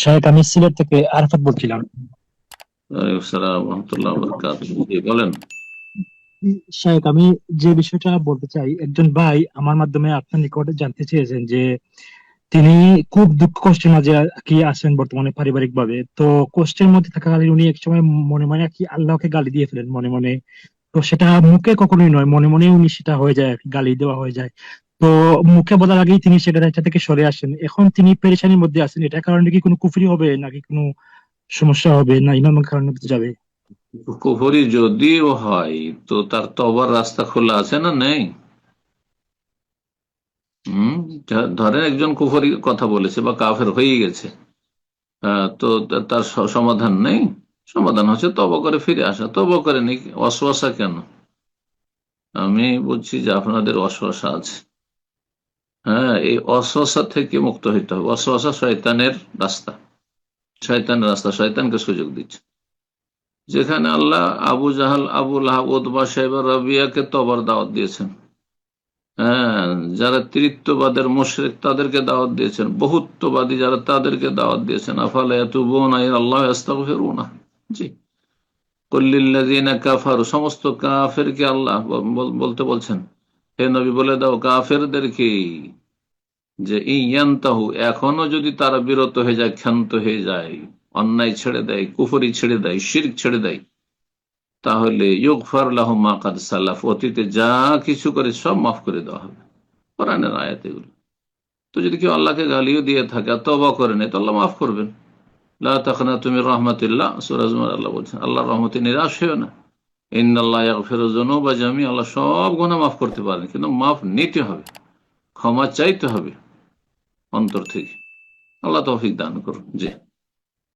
শাহেদ, আমি সিলেট থেকে আরাফাত বলছিলাম। ওয়ালাইকুম আসসালাম রহমতুল্লাহ বরকাতুহ। জি বলেন। শাহেদ, আমি যে বিষয়টা বলতে চাই, একজন ভাই আমার মাধ্যমে আপনার নিকটে জানতে চেয়েছেন যে তিনি খুব দুঃখ কষ্টের মাঝে কি আছেন বর্তমানে পারিবারিক ভাবে। তো কষ্টের মধ্যে থাকাকালীন উনি একসময় মনে মনে কি আল্লাহকে গালি দিয়ে ফেলেন মনে মনে। তো সেটা মুখে কখনোই নয়, মনে মনে উনি সেটা হয়ে যায় আর কি, গালি দেওয়া হয়ে যায়। তো মুখে বলার আগেই তিনি সেটা থেকে সরে আসেন। এখন তিনি পেরেশানির মধ্যে আছেন, এটার কারণে কি কোনো কুফরি হবে নাকি কোনো সমস্যা হবে না ইমামের কারণে যাবে? কুফরি যদিও হয় তো তার তওবার রাস্তা খোলা আছে না, নেই? হম। ধরেন একজন কুফরি কথা বলেছে বা কাফের হয়ে গেছে, তো তার সমাধান নেই। সমাধান হচ্ছে তওবা করে ফিরে আসা। তওবা করে নি, ওয়াসওয়াসা কেন? আমি বলছি যে আপনাদের ওয়াসওয়াসা আছে। হ্যাঁ, এই ওয়াসওয়াসা থেকে মুক্ত হইতে হবে। ওয়াসওয়াসা শয়তানের রাস্তা। শয়তানের রাস্তা, শয়তানকে সুযোগ দিচ্ছে। যেখানে আল্লাহ আবু জাহাল, আবু লাহাব, উতবা, সাইবা, রাবিয়াকে তবার দাওয়াত দিয়েছেন। হ্যাঁ, যারা তৃতীয়বাদের মুশরিক তাদেরকে দাওয়াত দিয়েছেন, বহুত্ববাদী যারা তাদেরকে দাওয়াত দিয়েছেন। আফালা ইয়াতুবুনা ইলাল্লাহি ওয়াস্তাগফিরুনা। জি। কুল্লিল্লাযিনা কাফারু, সমস্ত কাফেরকে আল্লাহ বলতে বলছেন, হে নবী বলে দাও কাফেরদেরকে যে ইয়ান্তাহু, এখনো যদি তারা বিরত হয়ে যায়, ক্ষান্ত হয়ে যায়, অন্যায় ছেড়ে দেয়, কুফরি ছেড়ে দেয়, শিরক ছেড়ে দেয়, তাহলে ইউগফার লাহুম মা কাদ সালাফ, অতীতে যা কিছু করে সব মাফ করে দেওয়া হবে। কোরআনের আয়াত এগুলো। তো যদি কেউ আল্লাহকে গালিও দিয়ে থাকে আর তওবা করে নেয়, তো আল্লাহ মাফ করবেন। লা তাকনাতু মির রাহমাতিল্লাহ, সূরা জুমার আল্লাহ বলছেন, আল্লাহর রহমতে নিরাশ হইও না। ইন্নাল্লাহ ইয়াগফিরু যুনুবা জামিআ, আল্লাহ সব গুনাহ মাফ করতে পারেন, কিন্তু মাফ নিতে হবে, ক্ষমা চাইতে হবে অন্তর থেকে। আল্লাহ তৌফিক দান করুন। জি।